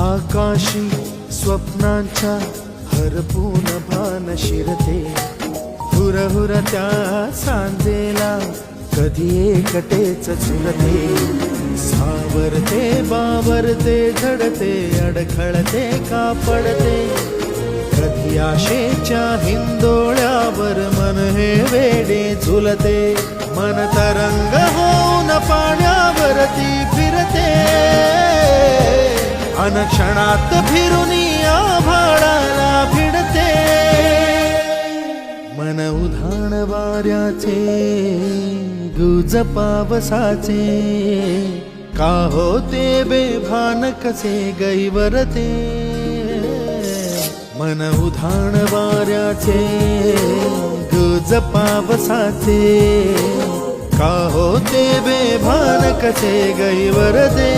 आकाशी स्वप्नांच्या हरपून भान शिरते, हुरहुर त्या सांजेला कधी एकटेच झुरते. सावरते बावरते झडते, अडखळते का पडते, कधी आशेच्या हिंदोळ्यावर मन हे वेडे झुलते. मन तरंग होऊन पाण्यावरती फिरते, अनक्षणात फिरुनी आभाळाला भिडते. मन उधाण वाऱ्याचे गुज पावसाचे, का होते बेभान कसे गैवरते. मन उधाण वाऱ्याचे गुज पावसाचे, का होते बेभान कसे गैवरते.